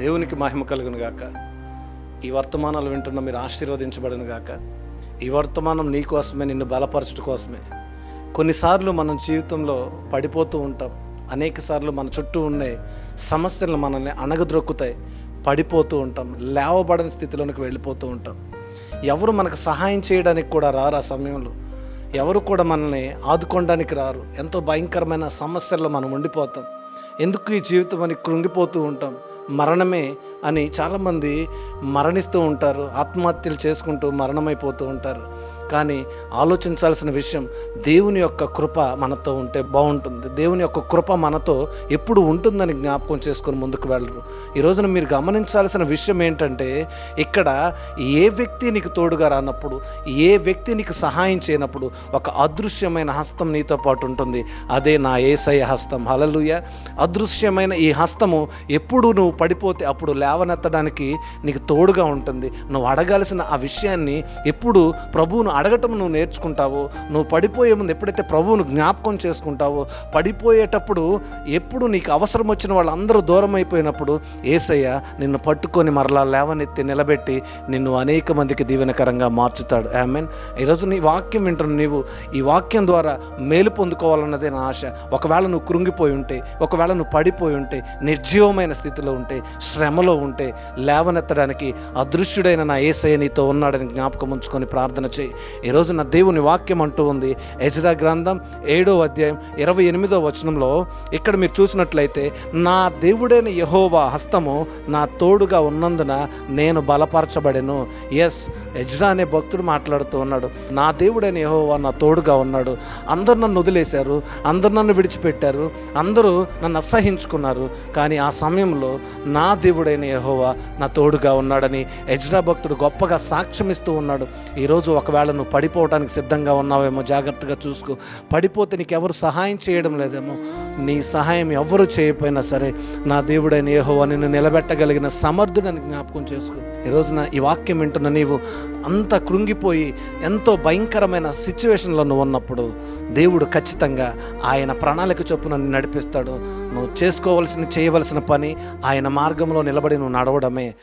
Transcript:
దేవునికి మహిమ కలుగును గాక. ఈ వర్తమానాలు వింటున్న మీరు ఆశీర్వదించబడును గాక. ఈ వర్తమానం నీ కోసమే, నిన్ను బలపరచడం కోసమే. కొన్నిసార్లు మనం జీవితంలో పడిపోతూ ఉంటాం. అనేక సార్లు మన చుట్టూ ఉండే సమస్యలు మనల్ని అణగద్రొక్కుతాయి. పడిపోతూ ఉంటాం, లేవబడని స్థితిలోనికి వెళ్ళిపోతూ ఉంటాం. ఎవరు మనకు సహాయం చేయడానికి కూడా రారు. ఆ సమయంలో ఎవరు కూడా మనల్ని ఆదుకోవడానికి రారు. ఎంతో భయంకరమైన సమస్యల్లో మనం ఉండిపోతాం. ఎందుకు ఈ జీవితం అని కృంగిపోతూ ఉంటాం. మరణమే అని చాలామంది మరణిస్తూ ఉంటారు, ఆత్మహత్యలు చేసుకుంటూ మరణమైపోతూ ఉంటారు. కానీ ఆలోచించాల్సిన విషయం, దేవుని యొక్క కృప మనతో ఉంటే బాగుంటుంది. దేవుని యొక్క కృప మనతో ఎప్పుడు ఉంటుందని జ్ఞాపకం చేసుకొని ముందుకు వెళ్ళరు. ఈ రోజున మీరు గమనించాల్సిన విషయం ఏంటంటే, ఇక్కడ ఏ వ్యక్తి నీకు తోడుగా రానప్పుడు, ఏ వ్యక్తి నీకు సహాయం చేయనప్పుడు ఒక అదృశ్యమైన హస్తం నీతో పాటు ఉంటుంది. అదే నా యేసయ్య హస్తం. హల్లెలూయా. అదృశ్యమైన ఈ హస్తము ఎప్పుడు నువ్వు పడిపోతే అప్పుడు లేవనెత్తడానికి నీకు తోడుగా ఉంటుంది. నువ్వు అడగాల్సిన ఆ విషయాన్ని ఎప్పుడు ప్రభువును అడగటం నువ్వు నేర్చుకుంటావో, నువ్వు పడిపోయే ముందు ఎప్పుడైతే ప్రభువును జ్ఞాపకం చేసుకుంటావో, పడిపోయేటప్పుడు ఎప్పుడు నీకు అవసరం వచ్చిన వాళ్ళందరూ దూరం అయిపోయినప్పుడు యేసయ్య నిన్ను పట్టుకొని మరలా లేవనెత్తి నిలబెట్టి నిన్ను అనేక మందికి దీవెనకరంగా మార్చుతాడు. ఆమేన్. ఈరోజు నీ వాక్యం వింటున్న నీవు ఈ వాక్యం ద్వారా మేలు పొందుకోవాలన్నదే నా ఆశ. ఒకవేళ నువ్వు కృంగిపోయి ఉంటే, ఒకవేళ నువ్వు పడిపోయి ఉంటే, నిర్జీవమైన స్థితిలో ఉంటే, శ్రమలో ఉంటే, లేవనెత్తడానికి అదృశ్యుడైన నా యేసయ్య నీతో ఉన్నాడని జ్ఞాపకం ఉంచుకొని ప్రార్థన చేయి. ఈరోజు నా దేవుని వాక్యం అంటూ ఉంది, ఎజ్రా గ్రంథం 7వ అధ్యాయం 28వ వచనంలో. ఇక్కడ మీరు చూసినట్లయితే, నా దేవుడైన యెహోవా హస్తము నా తోడుగా ఉన్నందున నేను బలపరచబడెను. ఎస్, ఎజ్రా అనే భక్తుడు మాట్లాడుతూ ఉన్నాడు. నా దేవుడైన యెహోవా నా తోడుగా ఉన్నాడు. అందరు నన్ను వదిలేశారు, అందరు నన్ను విడిచిపెట్టారు, అందరూ నన్ను అసహించుకున్నారు. కానీ ఆ సమయంలో నా దేవుడైన యెహోవా నా తోడుగా ఉన్నాడని ఎజ్రా భక్తుడు గొప్పగా సాక్ష్యం ఇస్తూ ఉన్నాడు. ఈరోజు ఒకవేళ నువ్వు పడిపోవడానికి సిద్ధంగా ఉన్నావేమో, జాగ్రత్తగా చూసుకో. పడిపోతే నీకు ఎవరు సహాయం చేయడం లేదేమో. నీ సహాయం ఎవరు చేయకపోయినా సరే నా దేవుడైన యెహోవా నిన్ను నిలబెట్టగలిగిన సమర్థుడని జ్ఞాపకం చేసుకో. ఈరోజున ఈ వాక్యం వింటున్న నీవు అంత కృంగిపోయి ఎంతో భయంకరమైన సిచ్యువేషన్లో నువ్వు ఉన్నప్పుడు దేవుడు ఖచ్చితంగా ఆయన ప్రణాళిక చొప్పున నిన్ను నడిపిస్తాడు. నువ్వు చేయవలసిన పని ఆయన మార్గంలో నిలబడి నువ్వు నడవడమే.